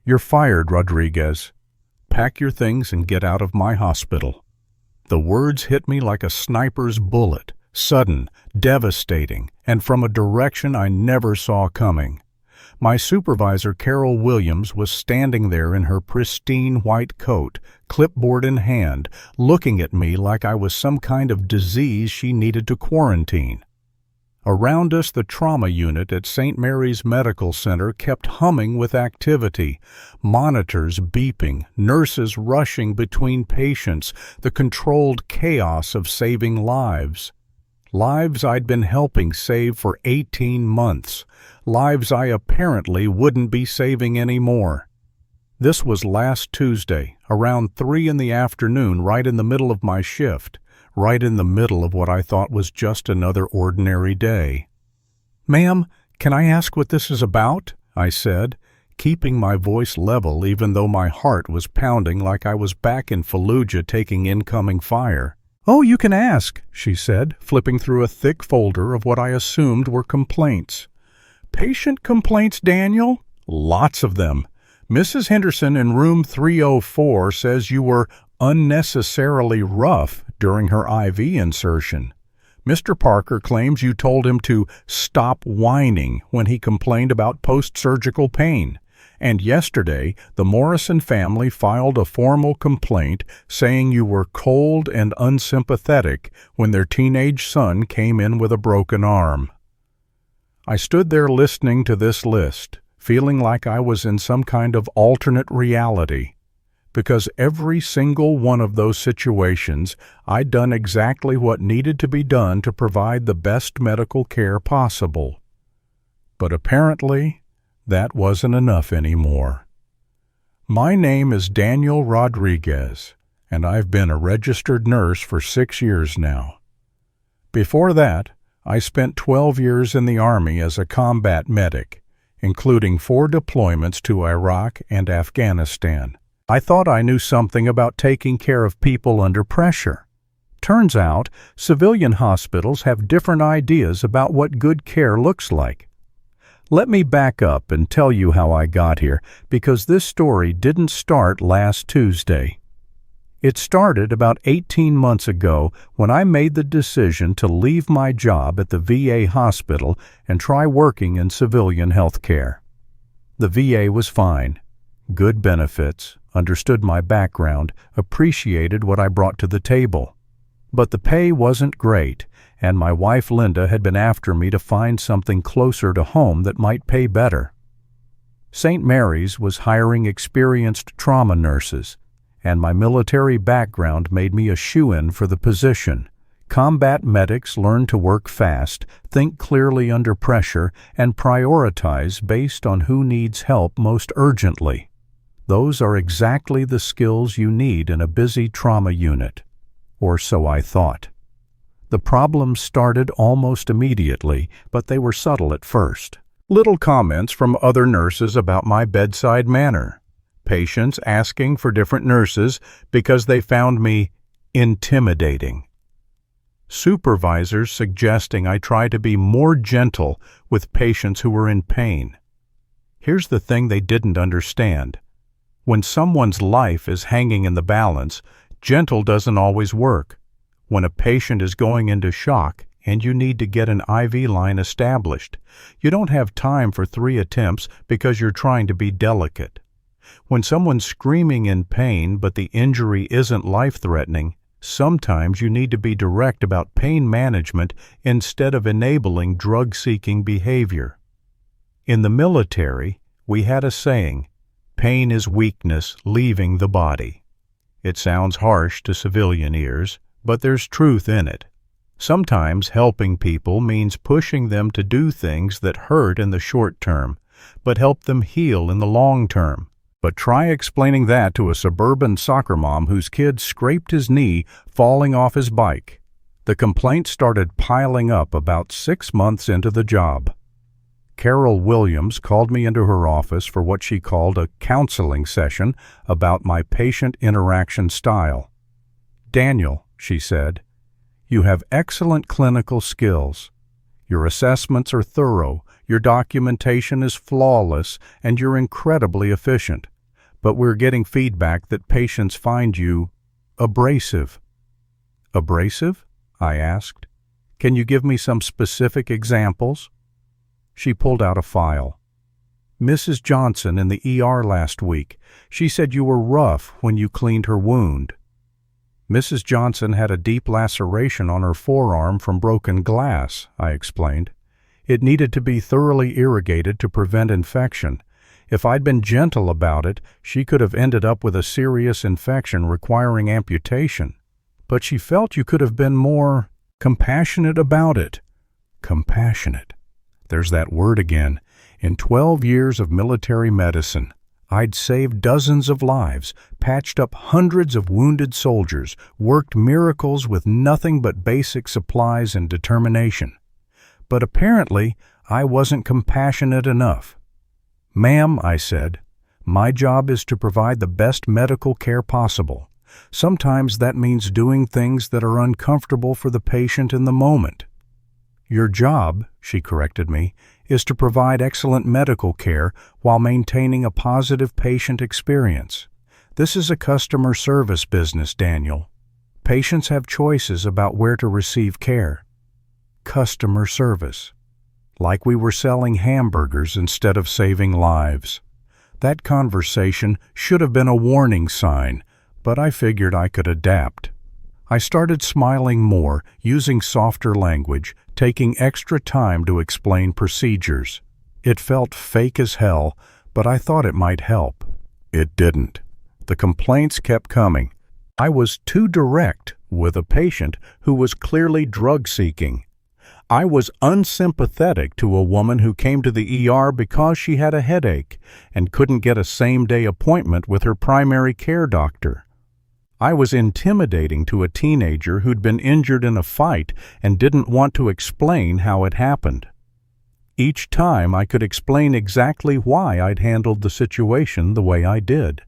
"You're fired, Rodriguez. Pack your things and get out of my hospital." The words hit me like a sniper's bullet, sudden, devastating, and from a direction I never saw coming. My supervisor, Carol Williams, was standing there in her pristine white coat, clipboard in hand, looking at me like I was some kind of disease she needed to quarantine. Around us, the trauma unit at St. Mary's Medical Center kept humming with activity, monitors beeping, nurses rushing between patients, the controlled chaos of saving lives. Lives I'd been helping save for 18 months, lives I apparently wouldn't be saving anymore. This was last Tuesday, around 3 in the afternoon, right in the middle of my shift, right in the middle of what I thought was just another ordinary day. "Ma'am, can I ask what this is about?" I said, keeping my voice level even though my heart was pounding like I was back in Fallujah taking incoming fire. "Oh, you can ask," she said, flipping through a thick folder of what I assumed were complaints. "Patient complaints, Daniel?" "Lots of them. Mrs. Henderson in room 304 says you were unnecessarily rough during her IV insertion. Mr. Parker claims you told him to stop whining when he complained about post-surgical pain. And yesterday, the Morrison family filed a formal complaint saying you were cold and unsympathetic when their teenage son came in with a broken arm." I stood there listening to this list, feeling like I was in some kind of alternate reality, because every single one of those situations I'd done exactly what needed to be done to provide the best medical care possible. But apparently, that wasn't enough anymore. My name is Daniel Rodriguez, and I've been a registered nurse for 6 years now. Before that, I spent 12 years in the Army as a combat medic, including 4 deployments to Iraq and Afghanistan. I thought I knew something about taking care of people under pressure. Turns out, civilian hospitals have different ideas about what good care looks like. Let me back up and tell you how I got here, because this story didn't start last Tuesday. It started about 18 months ago when I made the decision to leave my job at the VA hospital and try working in civilian health care. The VA was fine, good benefits, understood my background, appreciated what I brought to the table. But the pay wasn't great, and my wife Linda had been after me to find something closer to home that might pay better. St. Mary's was hiring experienced trauma nurses, and my military background made me a shoo-in for the position. Combat medics learn to work fast, think clearly under pressure, and prioritize based on who needs help most urgently. Those are exactly the skills you need in a busy trauma unit. Or so I thought. The problems started almost immediately, but they were subtle at first. Little comments from other nurses about my bedside manner. Patients asking for different nurses because they found me intimidating. Supervisors suggesting I try to be more gentle with patients who were in pain. Here's the thing they didn't understand. When someone's life is hanging in the balance, gentle doesn't always work. When a patient is going into shock and you need to get an IV line established, you don't have time for 3 attempts because you're trying to be delicate. When someone's screaming in pain but the injury isn't life-threatening, sometimes you need to be direct about pain management instead of enabling drug-seeking behavior. In the military, we had a saying, "Pain is weakness leaving the body." It sounds harsh to civilian ears, but there's truth in it. Sometimes helping people means pushing them to do things that hurt in the short term, but help them heal in the long term. But try explaining that to a suburban soccer mom whose kid scraped his knee falling off his bike. The complaints started piling up about 6 months into the job. Carol Williams called me into her office for what she called a counseling session about my patient interaction style. "Daniel," she said, "you have excellent clinical skills. Your assessments are thorough, your documentation is flawless, and you're incredibly efficient. but we're getting feedback that patients find you abrasive." "Abrasive?" I asked. "Can you give me some specific examples?" She pulled out a file. "Mrs. Johnson in the ER last week. She said you were rough when you cleaned her wound." "Mrs. Johnson had a deep laceration on her forearm from broken glass," I explained. "It needed to be thoroughly irrigated to prevent infection. If I'd been gentle about it, she could have ended up with a serious infection requiring amputation. But she felt you could have been more compassionate about it." Compassionate. There's that word again. In 12 years of military medicine, I'd saved dozens of lives, patched up hundreds of wounded soldiers, worked miracles with nothing but basic supplies and determination. But apparently, I wasn't compassionate enough. "Ma'am," I said, "my job is to provide the best medical care possible. Sometimes that means doing things that are uncomfortable for the patient in the moment." "Your job," she corrected me, "is to provide excellent medical care while maintaining a positive patient experience. This is a customer service business, Daniel. Patients have choices about where to receive care." Customer service. Like we were selling hamburgers instead of saving lives. That conversation should have been a warning sign, but I figured I could adapt. I started smiling more, using softer language, taking extra time to explain procedures. It felt fake as hell, but I thought it might help. It didn't. The complaints kept coming. I was too direct with a patient who was clearly drug-seeking. I was unsympathetic to a woman who came to the ER because she had a headache and couldn't get a same-day appointment with her primary care doctor. I was intimidating to a teenager who'd been injured in a fight and didn't want to explain how it happened. Each time I could explain exactly why I'd handled the situation the way I did.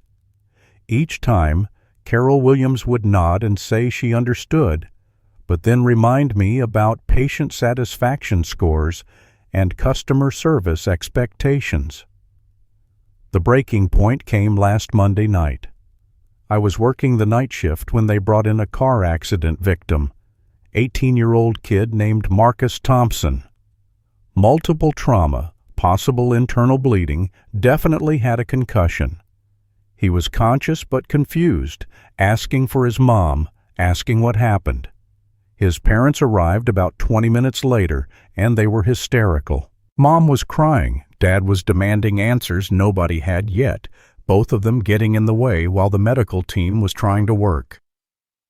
Each time, Carol Williams would nod and say she understood, but then remind me about patient satisfaction scores and customer service expectations. The breaking point came last Monday night. I was working the night shift when they brought in a car accident victim, 18-year-old kid named Marcus Thompson. Multiple trauma, possible internal bleeding, definitely had a concussion. He was conscious but confused, asking for his mom, asking what happened. His parents arrived about 20 minutes later, and they were hysterical. Mom was crying. Dad was demanding answers nobody had yet, both of them getting in the way while the medical team was trying to work.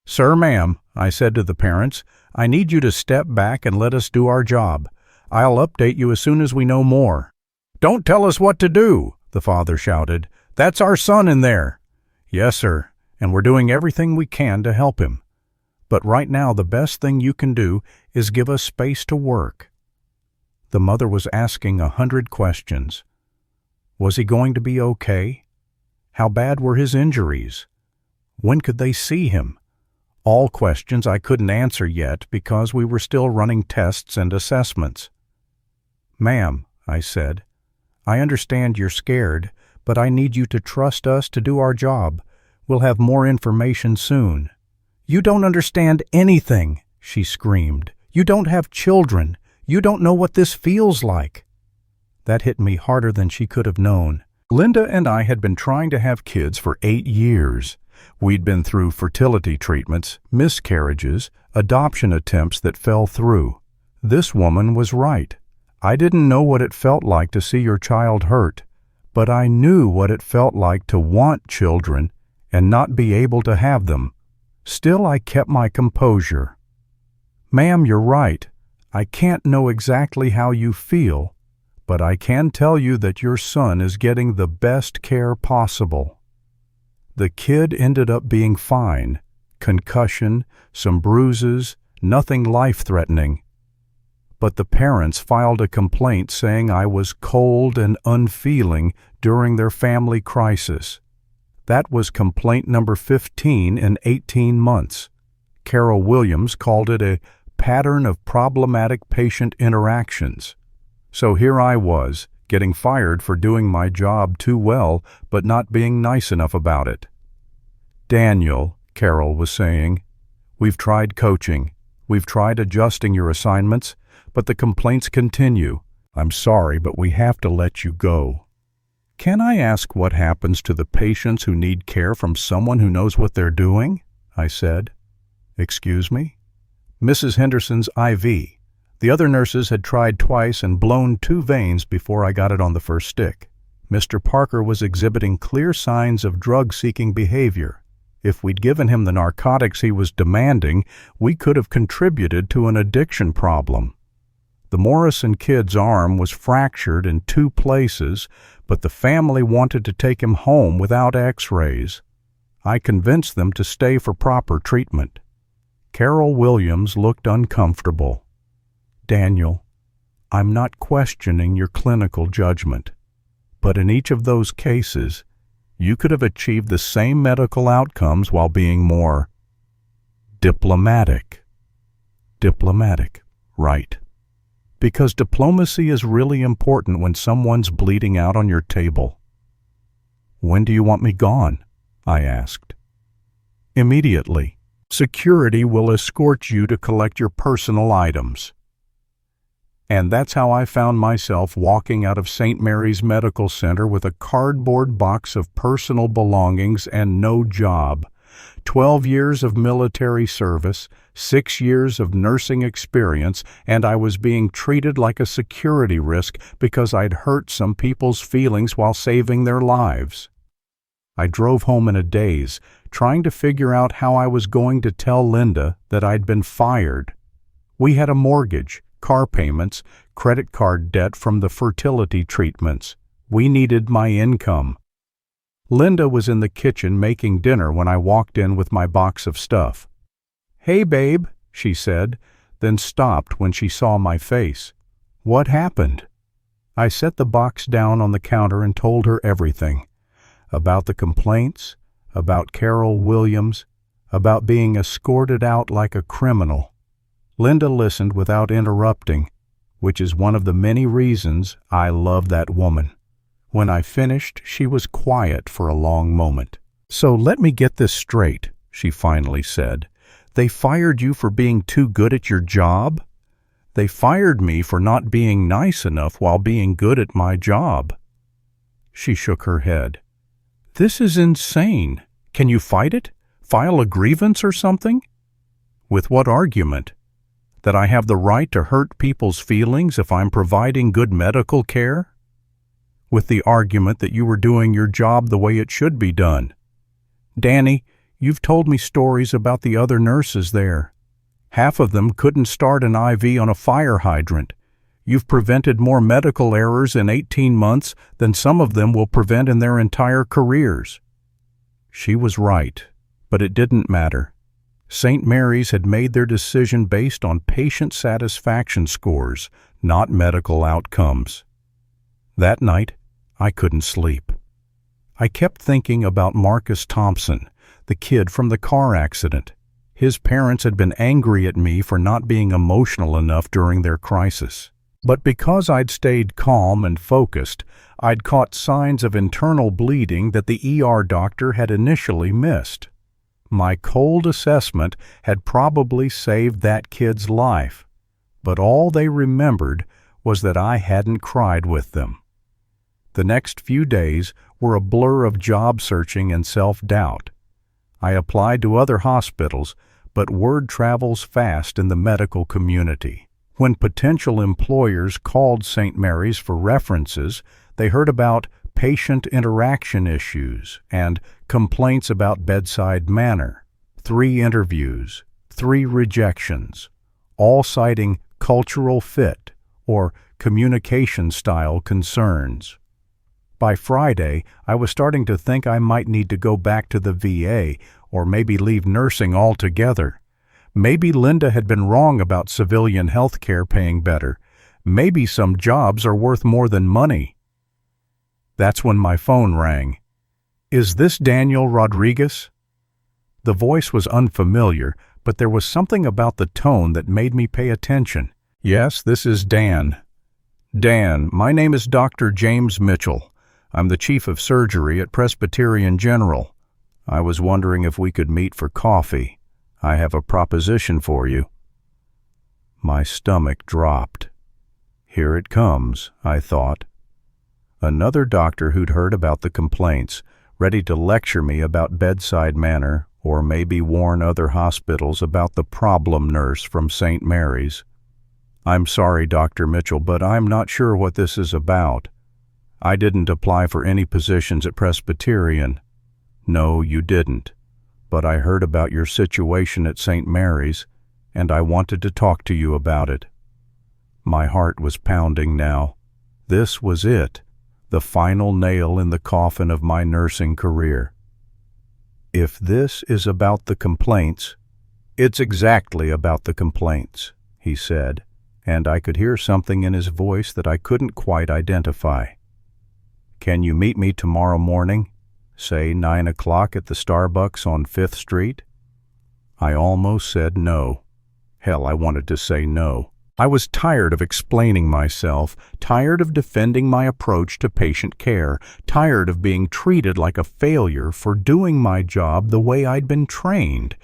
"Sir, ma'am," I said to the parents, "I need you to step back and let us do our job. I'll update you as soon as we know more." "Don't tell us what to do," the father shouted. "That's our son in there." "Yes, sir, and we're doing everything we can to help him. But right now the best thing you can do is give us space to work." The mother was asking 100 questions. Was he going to be okay? How bad were his injuries? When could they see him? All questions I couldn't answer yet because we were still running tests and assessments. "Ma'am," I said, "I understand you're scared, but I need you to trust us to do our job. We'll have more information soon." "You don't understand anything," she screamed. "You don't have children. You don't know what this feels like." That hit me harder than she could have known. Linda and I had been trying to have kids for 8 years. We'd been through fertility treatments, miscarriages, adoption attempts that fell through. This woman was right. I didn't know what it felt like to see your child hurt, but I knew what it felt like to want children and not be able to have them. Still, I kept my composure. "Ma'am, you're right. I can't know exactly how you feel, but I can tell you that your son is getting the best care possible." The kid ended up being fine. Concussion, some bruises, nothing life-threatening. But the parents filed a complaint saying I was cold and unfeeling during their family crisis. That was complaint number 15 in 18 months. Carol Williams called it a pattern of problematic patient interactions. So here I was, getting fired for doing my job too well but not being nice enough about it. "Daniel," Carol was saying, "we've tried coaching. We've tried adjusting your assignments, but the complaints continue. I'm sorry, but we have to let you go." "Can I ask what happens to the patients who need care from someone who knows what they're doing?" I said. "Excuse me?" "Mrs. Henderson's IV. The other nurses had tried twice and blown 2 veins before I got it on the first stick. Mr. Parker was exhibiting clear signs of drug-seeking behavior. If we'd given him the narcotics he was demanding, we could have contributed to an addiction problem. The Morrison kid's arm was fractured in 2 places, but the family wanted to take him home without x-rays. I convinced them to stay for proper treatment." Carol Williams looked uncomfortable. "Daniel, I'm not questioning your clinical judgment, but in each of those cases, you could have achieved the same medical outcomes while being more diplomatic." Diplomatic, right. Because diplomacy is really important when someone's bleeding out on your table. "When do you want me gone?" I asked. "Immediately. Security will escort you to collect your personal items." And that's how I found myself walking out of St. Mary's Medical Center with a cardboard box of personal belongings and no job. 12 years of military service, 6 years of nursing experience, and I was being treated like a security risk because I'd hurt some people's feelings while saving their lives. I drove home in a daze, trying to figure out how I was going to tell Linda that I'd been fired. We had a mortgage, car payments, credit card debt from the fertility treatments. We needed my income. Linda was in the kitchen making dinner when I walked in with my box of stuff. "Hey, babe," she said, then stopped when she saw my face. "What happened?" I set the box down on the counter and told her everything. About the complaints, about Carol Williams, about being escorted out like a criminal. Linda listened without interrupting, which is one of the many reasons I love that woman. When I finished, she was quiet for a long moment. "So let me get this straight," she finally said. "They fired you for being too good at your job?" "They fired me for not being nice enough while being good at my job." She shook her head. "This is insane. Can you fight it? File a grievance or something?" "With what argument? That I have the right to hurt people's feelings if I'm providing good medical care?" "With the argument that you were doing your job the way it should be done. Danny, you've told me stories about the other nurses there. Half of them couldn't start an IV on a fire hydrant. You've prevented more medical errors in 18 months than some of them will prevent in their entire careers." She was right, but it didn't matter. St. Mary's had made their decision based on patient satisfaction scores, not medical outcomes. That night, I couldn't sleep. I kept thinking about Marcus Thompson, the kid from the car accident. His parents had been angry at me for not being emotional enough during their crisis. But because I'd stayed calm and focused, I'd caught signs of internal bleeding that the ER doctor had initially missed. My cold assessment had probably saved that kid's life, but all they remembered was that I hadn't cried with them. The next few days were a blur of job searching and self-doubt. I applied to other hospitals, but word travels fast in the medical community. When potential employers called St. Mary's for references, they heard about patient interaction issues and complaints about bedside manner. 3 interviews, 3 rejections, all citing cultural fit or communication style concerns. By Friday, I was starting to think I might need to go back to the VA or maybe leave nursing altogether. Maybe Linda had been wrong about civilian health care paying better. Maybe some jobs are worth more than money. That's when my phone rang. "Is this Daniel Rodriguez?" The voice was unfamiliar, but there was something about the tone that made me pay attention. "Yes, this is Dan." Dan, my name is Dr. James Mitchell. I'm the Chief of Surgery at Presbyterian General. I was wondering if we could meet for coffee. I have a proposition for you. My stomach dropped. Here it comes, I thought. Another doctor who'd heard about the complaints, ready to lecture me about bedside manner, or maybe warn other hospitals about the problem nurse from St. Mary's. I'm sorry, Dr. Mitchell, but I'm not sure what this is about. I didn't apply for any positions at Presbyterian. No, you didn't. But I heard about your situation at St. Mary's, and I wanted to talk to you about it. My heart was pounding now. This was it, the final nail in the coffin of my nursing career. If this is about the complaints, it's exactly about the complaints, he said, and I could hear something in his voice that I couldn't quite identify. Can you meet me tomorrow morning, say 9 o'clock at the Starbucks on 5th Street? I almost said no. Hell, I wanted to say no. I was tired of explaining myself, tired of defending my approach to patient care, tired of being treated like a failure for doing my job the way I'd been trained.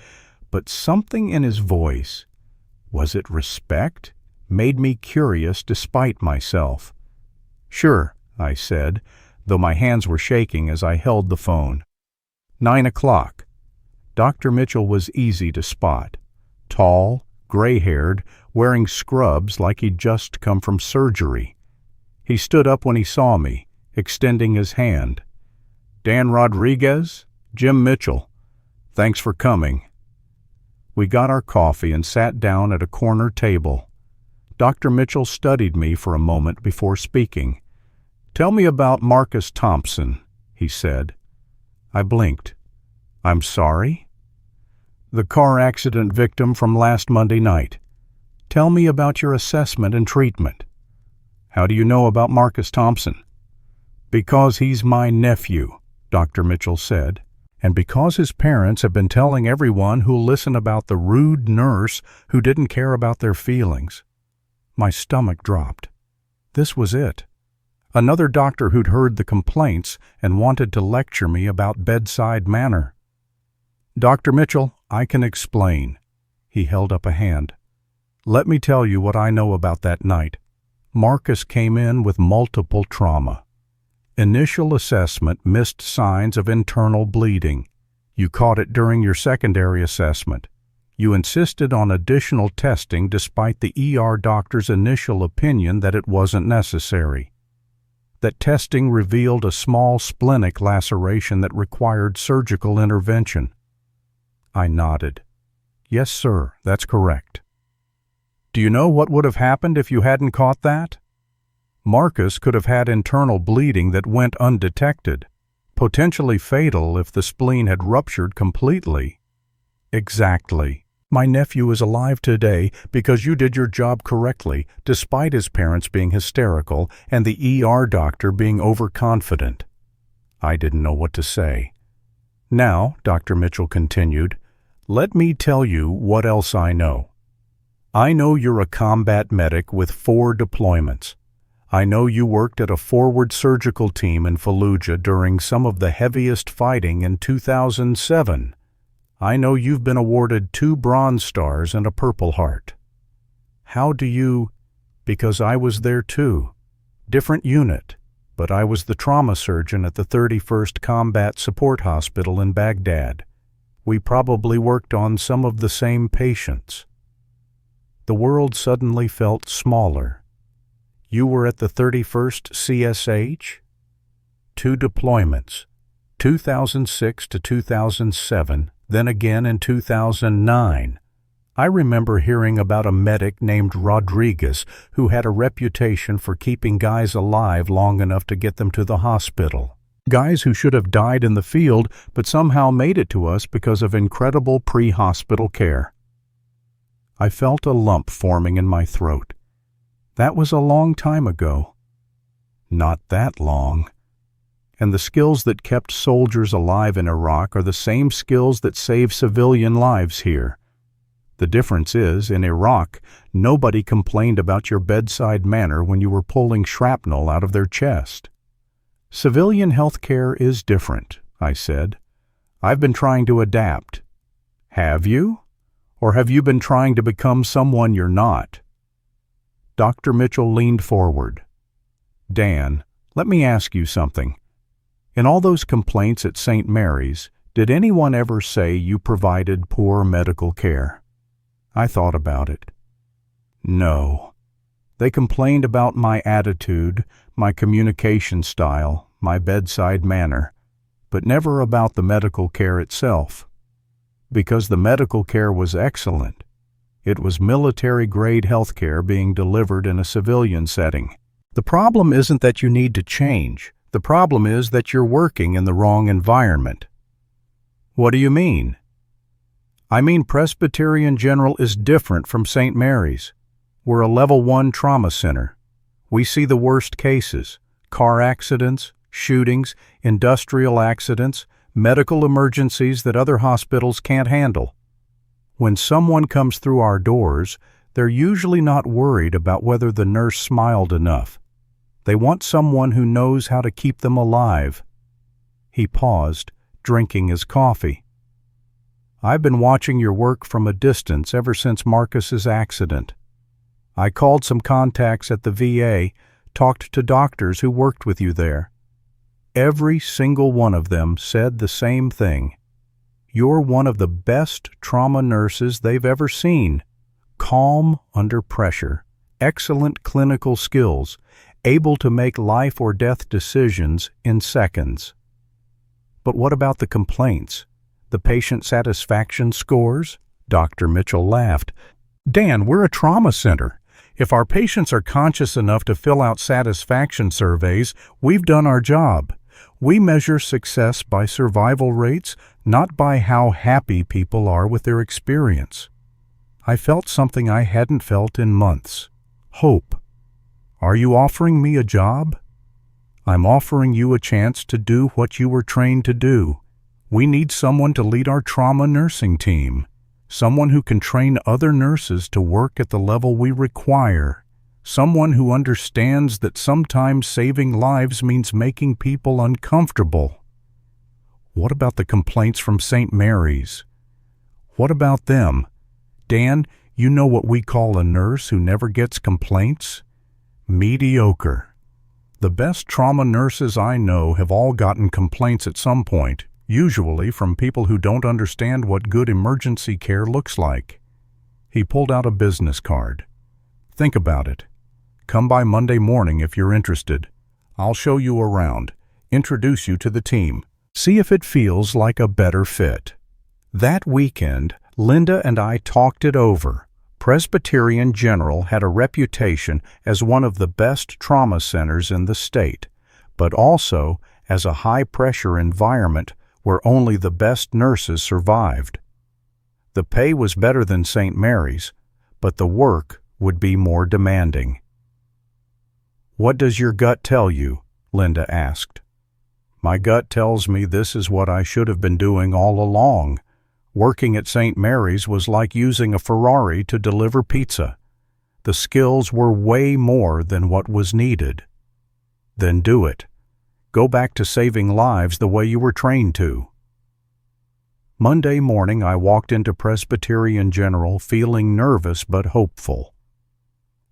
But something in his voice, was it respect, made me curious despite myself. Sure, I said, though my hands were shaking as I held the phone. 9 o'clock. Dr. Mitchell was easy to spot. Tall, gray-haired, wearing scrubs like he'd just come from surgery. He stood up when he saw me, extending his hand. Dan Rodriguez, Jim Mitchell. Thanks for coming. We got our coffee and sat down at a corner table. Dr. Mitchell studied me for a moment before speaking. Tell me about Marcus Thompson, he said. I blinked. I'm sorry? The car accident victim from last Monday night. Tell me about your assessment and treatment. How do you know about Marcus Thompson? Because he's my nephew, Dr. Mitchell said, and because his parents have been telling everyone who'll listen about the rude nurse who didn't care about their feelings. My stomach dropped. This was it. Another doctor who'd heard the complaints and wanted to lecture me about bedside manner. Dr. Mitchell, I can explain. He held up a hand. Let me tell you what I know about that night. Marcus came in with multiple trauma. Initial assessment missed signs of internal bleeding. You caught it during your secondary assessment. You insisted on additional testing despite the ER doctor's initial opinion that it wasn't necessary. That testing revealed a small splenic laceration that required surgical intervention. I nodded. Yes, sir, that's correct. Do you know what would have happened if you hadn't caught that? Marcus could have had internal bleeding that went undetected, potentially fatal if the spleen had ruptured completely. Exactly. My nephew is alive today because you did your job correctly, despite his parents being hysterical and the ER doctor being overconfident. I didn't know what to say. Now, Dr. Mitchell continued, let me tell you what else I know. I know you're a combat medic with 4 deployments. I know you worked at a forward surgical team in Fallujah during some of the heaviest fighting in 2007. I know you've been awarded 2 Bronze Stars and a Purple Heart. How do you... Because I was there too. Different unit, but I was the trauma surgeon at the 31st Combat Support Hospital in Baghdad. We probably worked on some of the same patients. The world suddenly felt smaller. You were at the 31st CSH? 2 deployments, 2006 to 2007, then again in 2009. I remember hearing about a medic named Rodriguez who had a reputation for keeping guys alive long enough to get them to the hospital. Guys who should have died in the field but somehow made it to us because of incredible pre-hospital care. I felt a lump forming in my throat. That was a long time ago. Not that long. And the skills that kept soldiers alive in Iraq are the same skills that save civilian lives here. The difference is, in Iraq, nobody complained about your bedside manner when you were pulling shrapnel out of their chest. Civilian health care is different, I said. I've been trying to adapt. Have you? Or have you been trying to become someone you're not? Dr. Mitchell leaned forward. Dan, let me ask you something. In all those complaints at St. Mary's, did anyone ever say you provided poor medical care? I thought about it. No. They complained about my attitude, my communication style, my bedside manner, but never about the medical care itself. Because the medical care was excellent. It was military-grade health care being delivered in a civilian setting. The problem isn't that you need to change. The problem is that you're working in the wrong environment. What do you mean? I mean Presbyterian General is different from St. Mary's. We're a Level 1 trauma center. We see the worst cases: car accidents, shootings, industrial accidents, medical emergencies that other hospitals can't handle. When someone comes through our doors, they're usually not worried about whether the nurse smiled enough. They want someone who knows how to keep them alive. He paused, drinking his coffee. I've been watching your work from a distance ever since Marcus's accident. I called some contacts at the VA, talked to doctors who worked with you there. Every single one of them said the same thing. You're one of the best trauma nurses they've ever seen. Calm under pressure, excellent clinical skills, able to make life or death decisions in seconds. But what about the complaints? The patient satisfaction scores? Dr. Mitchell laughed. Dan, we're a trauma center. If our patients are conscious enough to fill out satisfaction surveys, we've done our job. We measure success by survival rates, not by how happy people are with their experience. I felt something I hadn't felt in months. Hope. Are you offering me a job? I'm offering you a chance to do what you were trained to do. We need someone to lead our trauma nursing team, someone who can train other nurses to work at the level we require, someone who understands that sometimes saving lives means making people uncomfortable. What about the complaints from St. Mary's? What about them? Dan, you know what we call a nurse who never gets complaints? Mediocre. The best trauma nurses I know have all gotten complaints at some point, usually from people who don't understand what good emergency care looks like. He pulled out a business card. Think about it. Come by Monday morning if you're interested. I'll show you around, introduce you to the team, see if it feels like a better fit. That weekend, Linda and I talked it over. Presbyterian General had a reputation as one of the best trauma centers in the state, but also as a high-pressure environment where only the best nurses survived. The pay was better than St. Mary's, but the work would be more demanding. What does your gut tell you? Linda asked. My gut tells me this is what I should have been doing all along. Working at St. Mary's was like using a Ferrari to deliver pizza. The skills were way more than what was needed. Then do it. Go back to saving lives the way you were trained to. Monday morning, I walked into Presbyterian General feeling nervous but hopeful.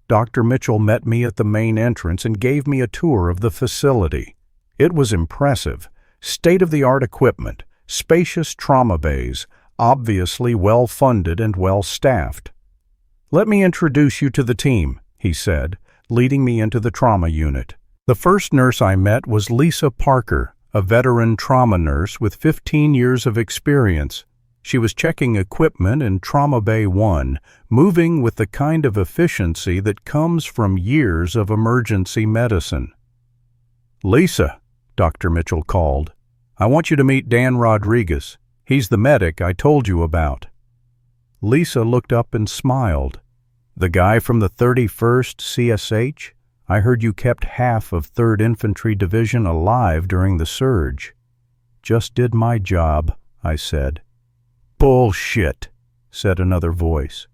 Dr. Mitchell met me at the main entrance and gave me a tour of the facility. It was impressive. State-of-the-art equipment, spacious trauma bays, obviously well-funded and well-staffed. Let me introduce you to the team, he said, leading me into the trauma unit. The first nurse I met was Lisa Parker, a veteran trauma nurse with 15 years of experience. She was checking equipment in Trauma Bay 1, moving with the kind of efficiency that comes from years of emergency medicine. Lisa, Dr. Mitchell called, I want you to meet Dan Rodriguez. He's the medic I told you about. Lisa looked up and smiled. The guy from the 31st CSH? I heard you kept half of 3rd Infantry Division alive during the surge. Just did my job, I said. Bullshit. said another voice.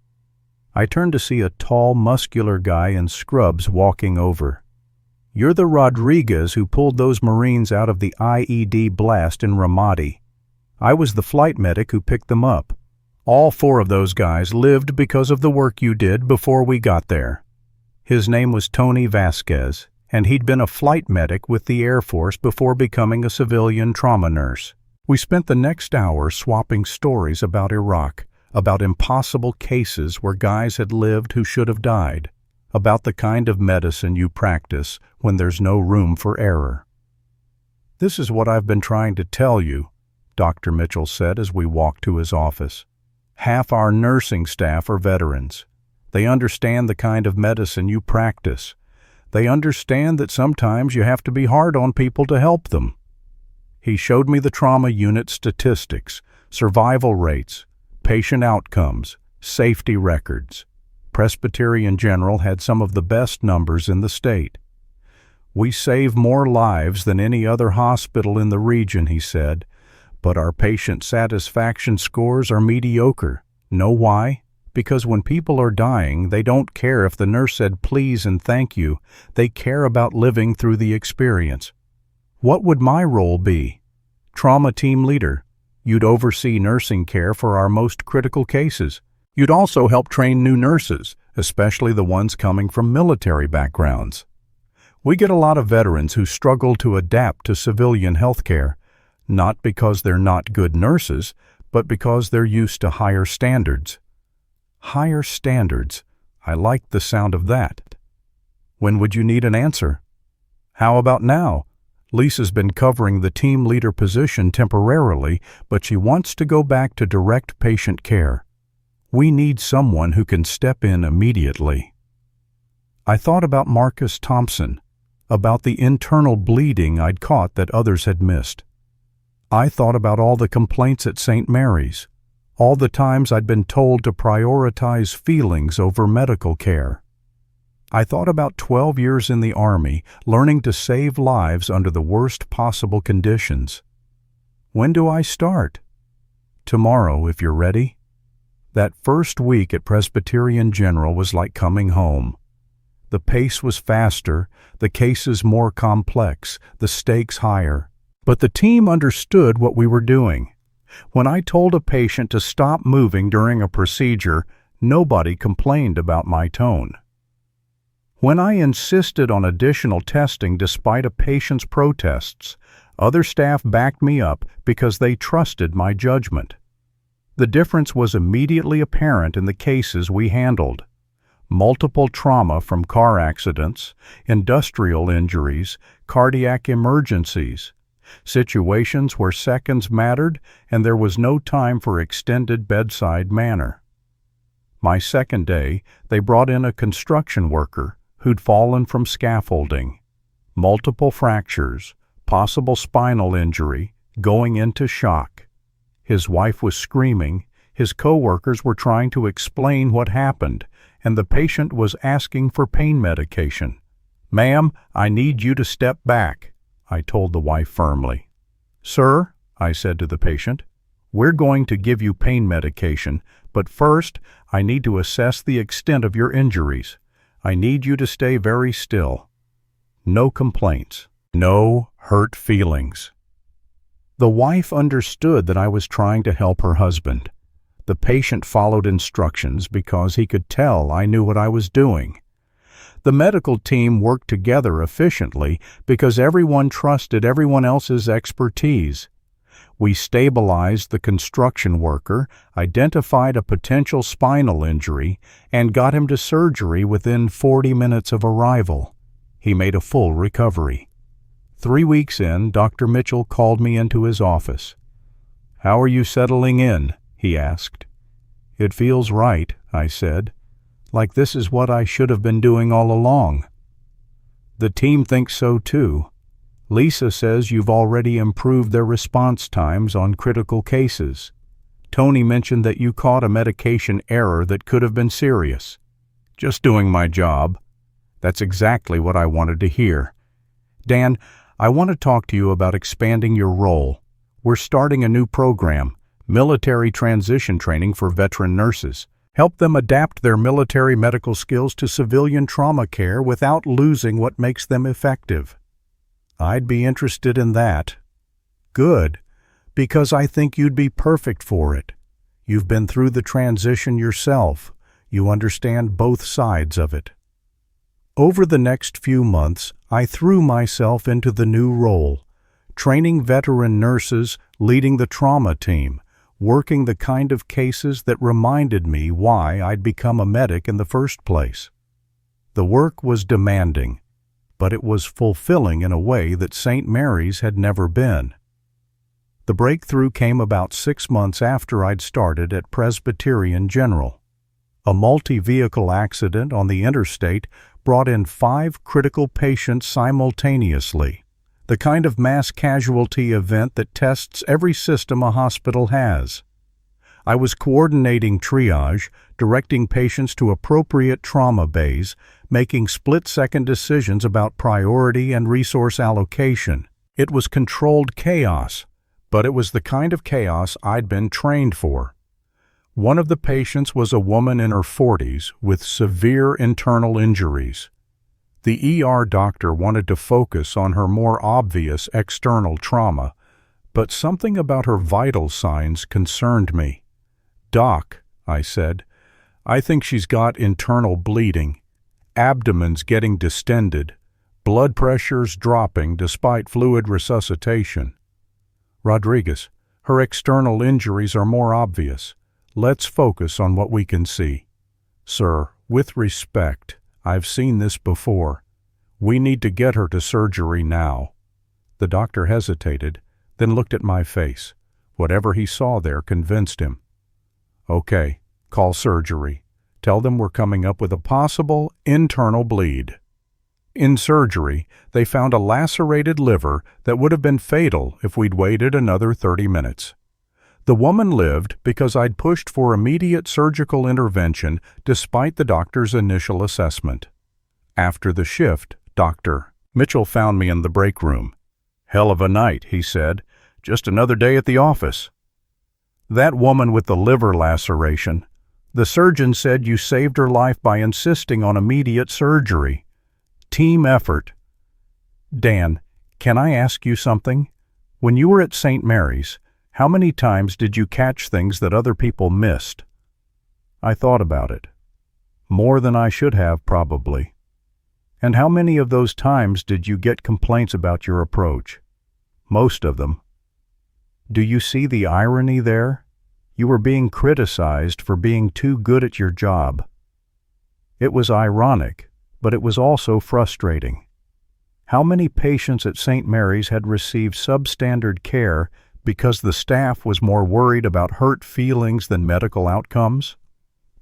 I turned to see a tall, muscular guy in scrubs walking over. "You're the Rodriguez who pulled those Marines out of the IED blast in Ramadi. I was the flight medic who picked them up. All 4 of those guys lived because of the work you did before we got there." His name was Tony Vasquez, and he'd been a flight medic with the Air Force before becoming a civilian trauma nurse. We spent the next hour swapping stories about Iraq, about impossible cases where guys had lived who should have died, about the kind of medicine you practice when there's no room for error. "This is what I've been trying to tell you," Dr. Mitchell said as we walked to his office. "Half our nursing staff are veterans. They understand the kind of medicine you practice. They understand that sometimes you have to be hard on people to help them." He showed me the trauma unit statistics, survival rates, patient outcomes, safety records. Presbyterian General had some of the best numbers in the state. "We save more lives than any other hospital in the region," he said, "but our patient satisfaction scores are mediocre. Know why? Because when people are dying, they don't care if the nurse said please and thank you. They care about living through the experience." What would my role be? Trauma team leader. You'd oversee nursing care for our most critical cases. You'd also help train new nurses, especially the ones coming from military backgrounds. We get a lot of veterans who struggle to adapt to civilian health care, not because they're not good nurses, but because they're used to higher standards. Higher standards. I like the sound of that. When would you need an answer? How about now? Lisa's been covering the team leader position temporarily, but she wants to go back to direct patient care. We need someone who can step in immediately. I thought about Marcus Thompson, about the internal bleeding I'd caught that others had missed. I thought about all the complaints at St. Mary's, all the times I'd been told to prioritize feelings over medical care. I thought about 12 years in the Army, learning to save lives under the worst possible conditions. When do I start? Tomorrow, if you're ready. That first week at Presbyterian General was like coming home. The pace was faster, the cases more complex, the stakes higher. But the team understood what we were doing. When I told a patient to stop moving during a procedure, nobody complained about my tone. When I insisted on additional testing despite a patient's protests, other staff backed me up because they trusted my judgment. The difference was immediately apparent in the cases we handled. Multiple trauma from car accidents, industrial injuries, cardiac emergencies, situations where seconds mattered and there was no time for extended bedside manner. My second day, they brought in a construction worker who'd fallen from scaffolding, multiple fractures, possible spinal injury, going into shock. His wife was screaming, his co-workers were trying to explain what happened, and the patient was asking for pain medication. "Ma'am, I need you to step back," I told the wife firmly. "Sir," I said to the patient, "we're going to give you pain medication, but first I need to assess the extent of your injuries. I need you to stay very still. No complaints. No hurt feelings." The wife understood that I was trying to help her husband. The patient followed instructions because he could tell I knew what I was doing. The medical team worked together efficiently because everyone trusted everyone else's expertise. We stabilized the construction worker, identified a potential spinal injury, and got him to surgery within 40 minutes of arrival. He made a full recovery. 3 weeks in, Dr. Mitchell called me into his office. "How are you settling in?" he asked. "It feels right," I said, "like this is what I should have been doing all along." "The team thinks so too. Lisa says you've already improved their response times on critical cases. Tony mentioned that you caught a medication error that could have been serious." "Just doing my job." That's exactly what I wanted to hear. "Dan, I want to talk to you about expanding your role. We're starting a new program, military transition training for veteran nurses. Help them adapt their military medical skills to civilian trauma care without losing what makes them effective. I'd be interested in that. Good, because I think you'd be perfect for it. You've been through the transition yourself. You understand both sides of it. Over the next few months, I threw myself into the new role, training veteran nurses, leading the trauma team, working the kind of cases that reminded me why I'd become a medic in the first place. The work was demanding, but it was fulfilling in a way that St. Mary's had never been. The breakthrough came about 6 months after I'd started at Presbyterian General. A multi-vehicle accident on the interstate brought in 5 critical patients simultaneously, the kind of mass casualty event that tests every system a hospital has. I was coordinating triage, directing patients to appropriate trauma bays, making split-second decisions about priority and resource allocation. It was controlled chaos, but it was the kind of chaos I'd been trained for. One of the patients was a woman in her 40s with severe internal injuries. The ER doctor wanted to focus on her more obvious external trauma, but something about her vital signs concerned me. "Doc," I said, "I think she's got internal bleeding, abdomen's getting distended, blood pressure's dropping despite fluid resuscitation." "Rodriguez, her external injuries are more obvious. Let's focus on what we can see." "Sir, with respect, I've seen this before. We need to get her to surgery now." The doctor hesitated, then looked at my face. Whatever he saw there convinced him. "Okay, call surgery. Tell them we're coming up with a possible internal bleed." In surgery, they found a lacerated liver that would have been fatal if we'd waited another 30 minutes. The woman lived because I'd pushed for immediate surgical intervention despite the doctor's initial assessment. After the shift, Dr. Mitchell found me in the break room. "Hell of a night," he said. "Just another day at the office." "That woman with the liver laceration, the surgeon said you saved her life by insisting on immediate surgery. Team effort." "Dan, can I ask you something? When you were at St. Mary's, how many times did you catch things that other people missed?" I thought about it. More than I should have, probably. "And how many of those times did you get complaints about your approach?" "Most of them." "Do you see the irony there? You were being criticized for being too good at your job." It was ironic, but it was also frustrating. How many patients at St. Mary's had received substandard care because the staff was more worried about hurt feelings than medical outcomes?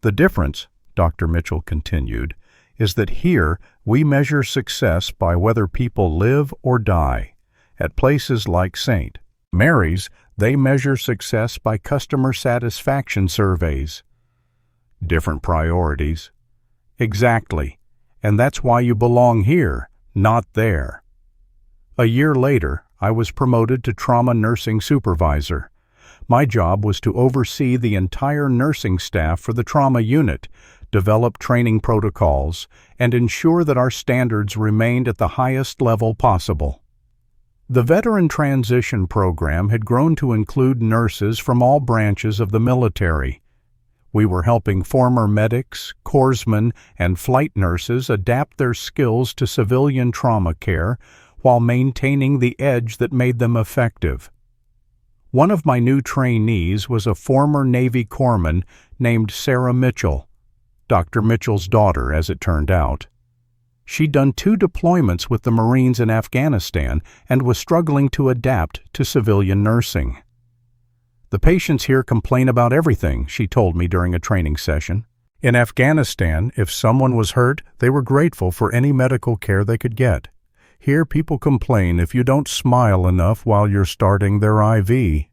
"The difference," Dr. Mitchell continued, "is that here we measure success by whether people live or die. At places like St. Mary's, they measure success by customer satisfaction surveys." "Different priorities." "Exactly. And that's why you belong here, not there." A year later, I was promoted to trauma nursing supervisor. My job was to oversee the entire nursing staff for the trauma unit, develop training protocols, and ensure that our standards remained at the highest level possible. The Veteran Transition Program had grown to include nurses from all branches of the military. We were helping former medics, corpsmen, and flight nurses adapt their skills to civilian trauma care while maintaining the edge that made them effective. One of my new trainees was a former Navy corpsman named Sarah Mitchell, Dr. Mitchell's daughter, as it turned out. She'd done 2 deployments with the Marines in Afghanistan and was struggling to adapt to civilian nursing. "The patients here complain about everything," she told me during a training session. "In Afghanistan, if someone was hurt, they were grateful for any medical care they could get. Here people complain if you don't smile enough while you're starting their IV."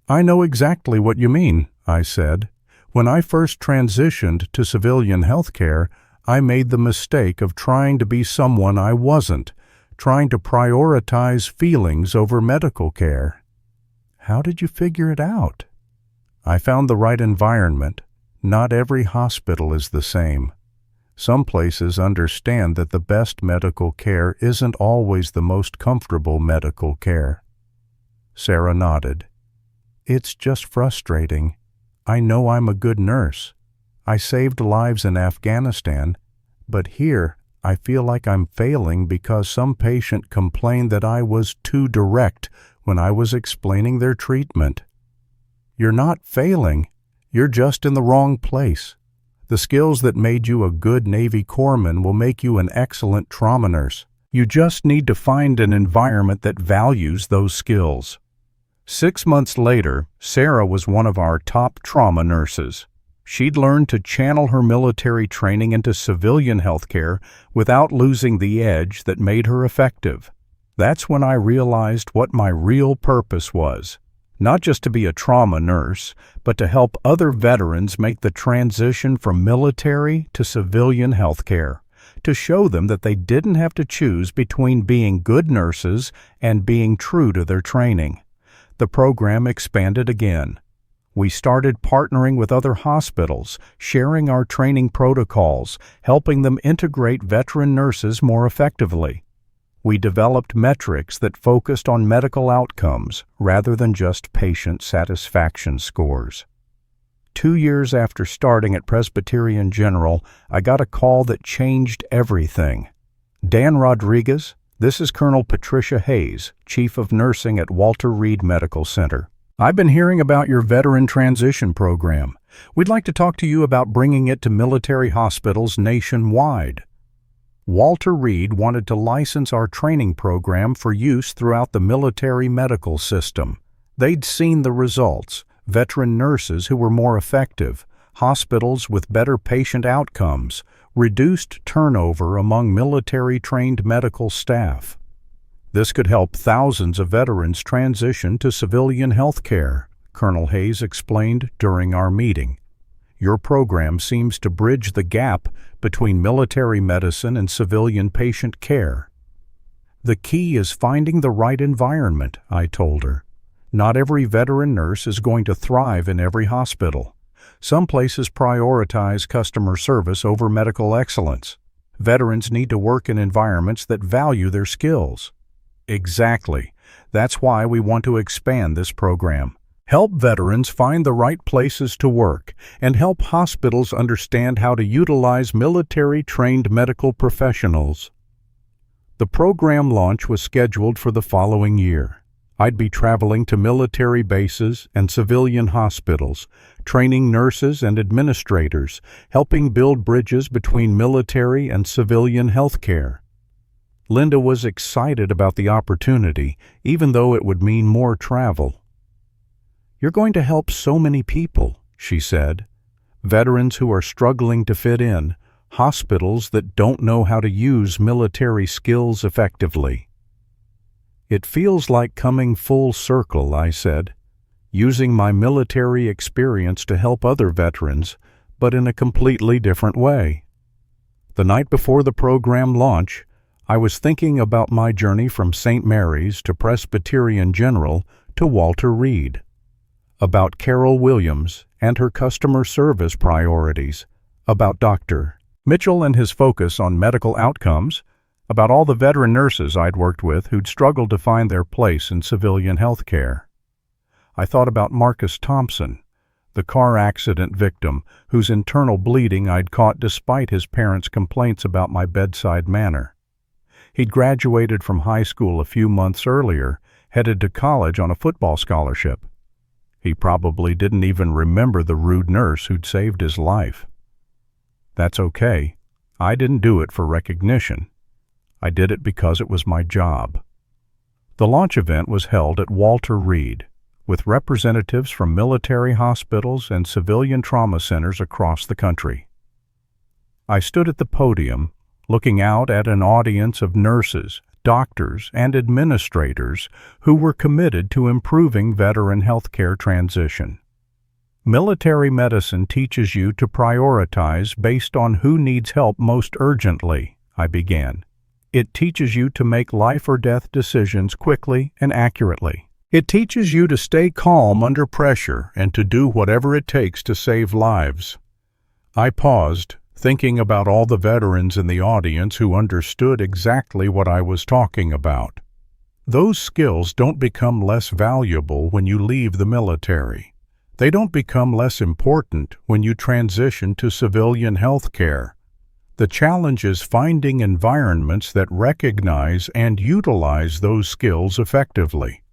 "I know exactly what you mean," I said. "When I first transitioned to civilian health care, I made the mistake of trying to be someone I wasn't, trying to prioritize feelings over medical care." "How did you figure it out?" I found the right environment. Not every hospital is the same. Some places understand that the best medical care isn't always the most comfortable medical care. Sarah nodded. It's just frustrating. I know I'm a good nurse. I saved lives in Afghanistan, but here I feel like I'm failing because some patient complained that I was too direct when I was explaining their treatment. You're not failing. You're just in the wrong place. The skills that made you a good Navy corpsman will make you an excellent trauma nurse. You just need to find an environment that values those skills. 6 months later, Sarah was one of our top trauma nurses. She'd learned to channel her military training into civilian healthcare without losing the edge that made her effective. That's when I realized what my real purpose was. Not just to be a trauma nurse, but to help other veterans make the transition from military to civilian healthcare, to show them that they didn't have to choose between being good nurses and being true to their training. The program expanded again. We started partnering with other hospitals, sharing our training protocols, helping them integrate veteran nurses more effectively. We developed metrics that focused on medical outcomes rather than just patient satisfaction scores. 2 years after starting at Presbyterian General, I got a call that changed everything. Dan Rodriguez, this is Colonel Patricia Hayes, Chief of Nursing at Walter Reed Medical Center. I've been hearing about your veteran transition program. We'd like to talk to you about bringing it to military hospitals nationwide. Walter Reed wanted to license our training program for use throughout the military medical system. They'd seen the results: veteran nurses who were more effective, hospitals with better patient outcomes, reduced turnover among military-trained medical staff. This could help thousands of veterans transition to civilian health care, Colonel Hayes explained during our meeting. Your program seems to bridge the gap between military medicine and civilian patient care. The key is finding the right environment, I told her. Not every veteran nurse is going to thrive in every hospital. Some places prioritize customer service over medical excellence. Veterans need to work in environments that value their skills. Exactly. That's why we want to expand this program. Help veterans find the right places to work, and help hospitals understand how to utilize military-trained medical professionals. The program launch was scheduled for the following year. I'd be traveling to military bases and civilian hospitals, training nurses and administrators, helping build bridges between military and civilian health care. Linda was excited about the opportunity, even though it would mean more travel. You're going to help so many people, she said. Veterans who are struggling to fit in, hospitals that don't know how to use military skills effectively. It feels like coming full circle, I said, using my military experience to help other veterans, but in a completely different way. The night before the program launch, I was thinking about my journey from St. Mary's to Presbyterian General to Walter Reed, about Carol Williams and her customer service priorities, about Dr. Mitchell and his focus on medical outcomes, about all the veteran nurses I'd worked with who'd struggled to find their place in civilian health care. I thought about Marcus Thompson, the car accident victim whose internal bleeding I'd caught despite his parents' complaints about my bedside manner. He'd graduated from high school a few months earlier, headed to college on a football scholarship. He probably didn't even remember the rude nurse who'd saved his life. That's okay. I didn't do it for recognition. I did it because it was my job. The launch event was held at Walter Reed, with representatives from military hospitals and civilian trauma centers across the country. I stood at the podium, looking out at an audience of nurses, doctors, and administrators who were committed to improving veteran healthcare transition. Military medicine teaches you to prioritize based on who needs help most urgently, I began. It teaches you to make life or death decisions quickly and accurately. It teaches you to stay calm under pressure and to do whatever it takes to save lives. I paused, thinking about all the veterans in the audience who understood exactly what I was talking about. Those skills don't become less valuable when you leave the military. They don't become less important when you transition to civilian health care. The challenge is finding environments that recognize and utilize those skills effectively.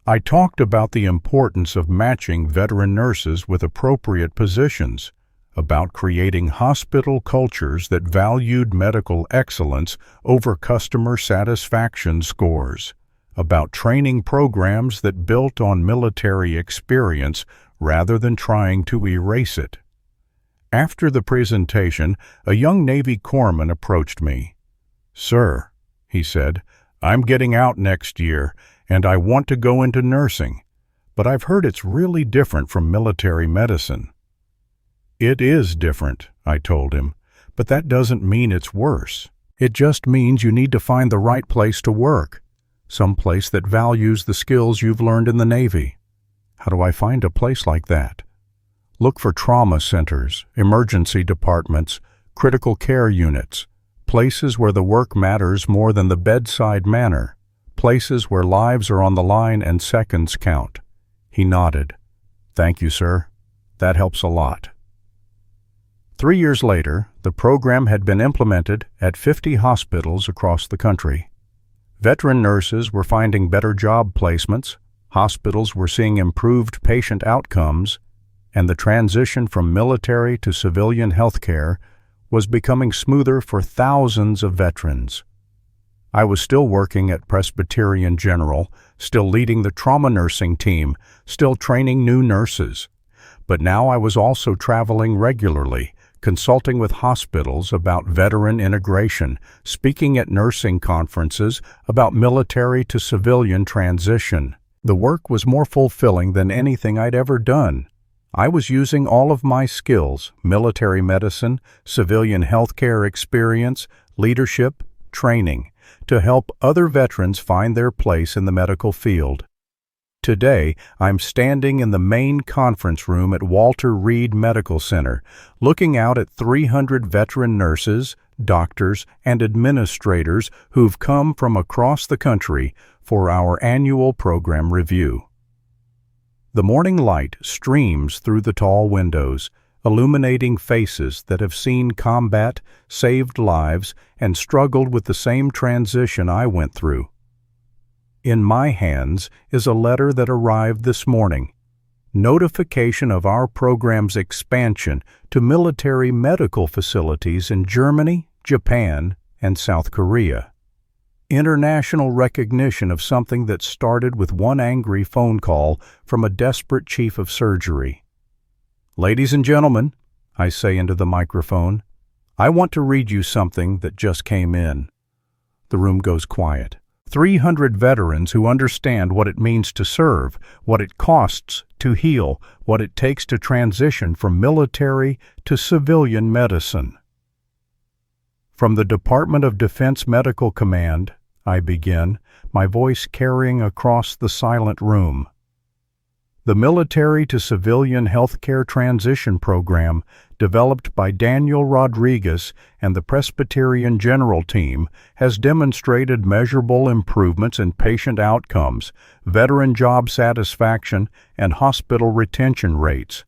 I talked about the importance of matching veteran nurses with appropriate positions, about creating hospital cultures that valued medical excellence over customer satisfaction scores, about training programs that built on military experience rather than trying to erase it. After the presentation, a young Navy corpsman approached me. "Sir," he said, "I'm getting out next year, and I want to go into nursing, but I've heard it's really different from military medicine." "It is different," I told him, "but that doesn't mean it's worse. It just means you need to find the right place to work, some place that values the skills you've learned in the Navy." "How do I find a place like that?" "Look for trauma centers, emergency departments, critical care units, places where the work matters more than the bedside manner, places where lives are on the line and seconds count." He nodded. "Thank you, sir. That helps a lot." 3 years later, the program had been implemented at 50 hospitals across the country. Veteran nurses were finding better job placements, hospitals were seeing improved patient outcomes, and the transition from military to civilian healthcare was becoming smoother for thousands of veterans. I was still working at Presbyterian General, still leading the trauma nursing team, still training new nurses. But now I was also traveling regularly, consulting with hospitals about veteran integration, speaking at nursing conferences about military to civilian transition. The work was more fulfilling than anything I'd ever done. I was using all of my skills, military medicine, civilian healthcare experience, leadership, training, to help other veterans find their place in the medical field. Today, I'm standing in the main conference room at Walter Reed Medical Center, looking out at 300 veteran nurses, doctors, and administrators who've come from across the country for our annual program review. The morning light streams through the tall windows, illuminating faces that have seen combat, saved lives, and struggled with the same transition I went through. In my hands is a letter that arrived this morning. Notification of our program's expansion to military medical facilities in Germany, Japan, and South Korea. International recognition of something that started with one angry phone call from a desperate chief of surgery. "Ladies and gentlemen," I say into the microphone, "I want to read you something that just came in." The room goes quiet. 300 veterans who understand what it means to serve, what it costs to heal, what it takes to transition from military to civilian medicine. From the Department of Defense Medical Command, I begin, my voice carrying across the silent room. The Military to Civilian Healthcare Transition Program, developed by Daniel Rodriguez and the Presbyterian General Team, has demonstrated measurable improvements in patient outcomes, veteran job satisfaction, and hospital retention rates.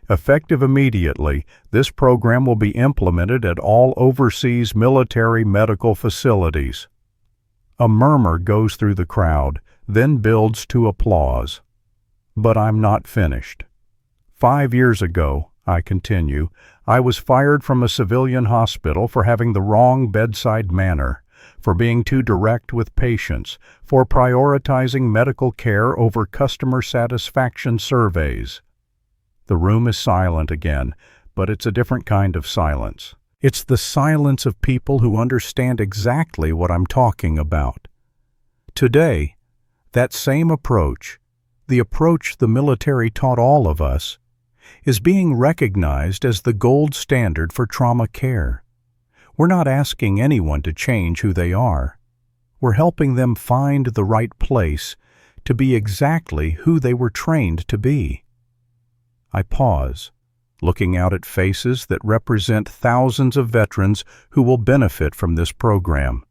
Effective immediately, this program will be implemented at all overseas military medical facilities. A murmur goes through the crowd, then builds to applause. But I'm not finished. 5 years ago, I continue, I was fired from a civilian hospital for having the wrong bedside manner, for being too direct with patients, for prioritizing medical care over customer satisfaction surveys. The room is silent again, but it's a different kind of silence. It's the silence of people who understand exactly what I'm talking about. Today, that same approach, the approach the military taught all of us, is being recognized as the gold standard for trauma care. We're not asking anyone to change who they are. We're helping them find the right place to be exactly who they were trained to be. I pause, looking out at faces that represent thousands of veterans who will benefit from this program.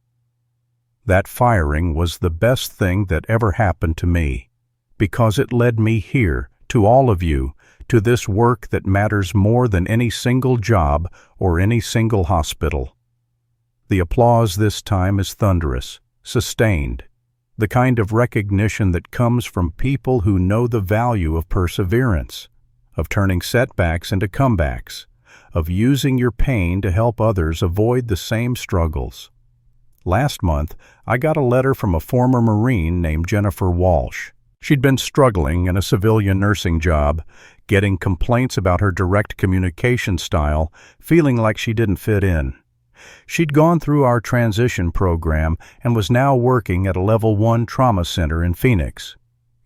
That firing was the best thing that ever happened to me, because it led me here, to all of you, to this work that matters more than any single job or any single hospital. The applause this time is thunderous, sustained, the kind of recognition that comes from people who know the value of perseverance, of turning setbacks into comebacks, of using your pain to help others avoid the same struggles. Last month, I got a letter from a former Marine named Jennifer Walsh. She'd been struggling in a civilian nursing job, getting complaints about her direct communication style, feeling like she didn't fit in. She'd gone through our transition program and was now working at a Level 1 trauma center in Phoenix.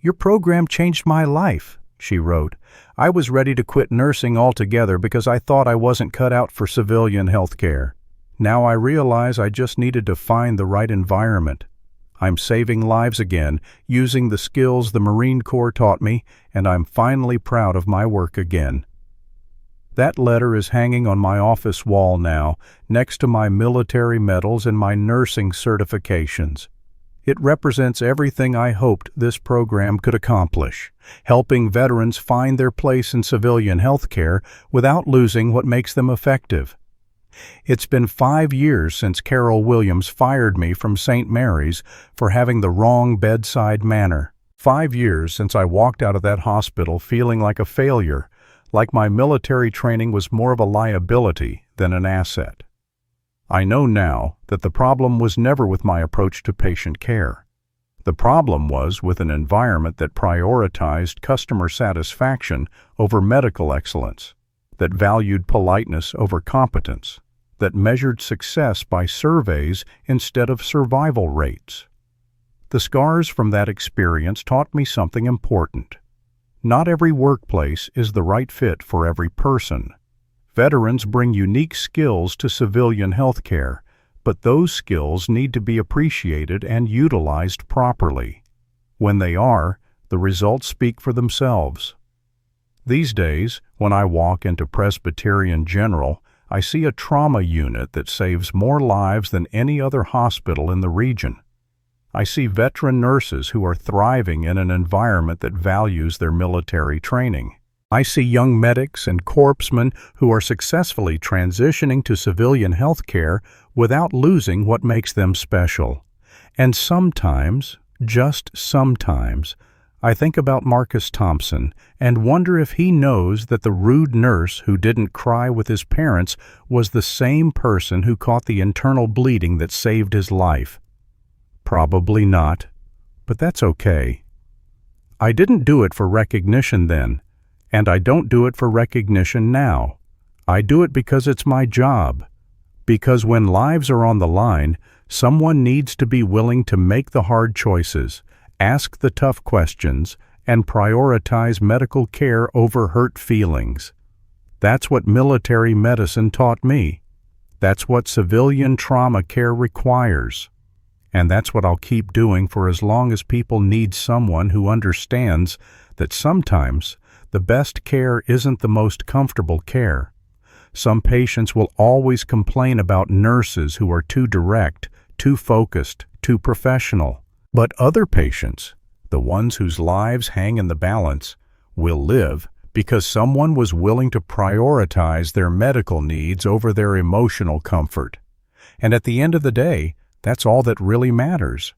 "Your program changed my life," she wrote. "I was ready to quit nursing altogether because I thought I wasn't cut out for civilian health care. Now I realize I just needed to find the right environment. I'm saving lives again, using the skills the Marine Corps taught me, and I'm finally proud of my work again." That letter is hanging on my office wall now, next to my military medals and my nursing certifications. It represents everything I hoped this program could accomplish, helping veterans find their place in civilian health care without losing what makes them effective. It's been 5 years since Carol Williams fired me from St. Mary's for having the wrong bedside manner. 5 years since I walked out of that hospital feeling like a failure, like my military training was more of a liability than an asset. I know now that the problem was never with my approach to patient care. The problem was with an environment that prioritized customer satisfaction over medical excellence, that valued politeness over competence, that measured success by surveys instead of survival rates. The scars from that experience taught me something important. Not every workplace is the right fit for every person. Veterans bring unique skills to civilian health care, but those skills need to be appreciated and utilized properly. When they are, the results speak for themselves. These days, when I walk into Presbyterian General, I see a trauma unit that saves more lives than any other hospital in the region. I see veteran nurses who are thriving in an environment that values their military training. I see young medics and corpsmen who are successfully transitioning to civilian health care without losing what makes them special. And sometimes, just sometimes, I think about Marcus Thompson and wonder if he knows that the rude nurse who didn't cry with his parents was the same person who caught the internal bleeding that saved his life. Probably not, but that's okay. I didn't do it for recognition then, and I don't do it for recognition now. I do it because it's my job. Because when lives are on the line, someone needs to be willing to make the hard choices, ask the tough questions, and prioritize medical care over hurt feelings. That's what military medicine taught me. That's what civilian trauma care requires. And that's what I'll keep doing for as long as people need someone who understands that sometimes the best care isn't the most comfortable care. Some patients will always complain about nurses who are too direct, too focused, too professional. But other patients, the ones whose lives hang in the balance, will live because someone was willing to prioritize their medical needs over their emotional comfort. And at the end of the day, that's all that really matters.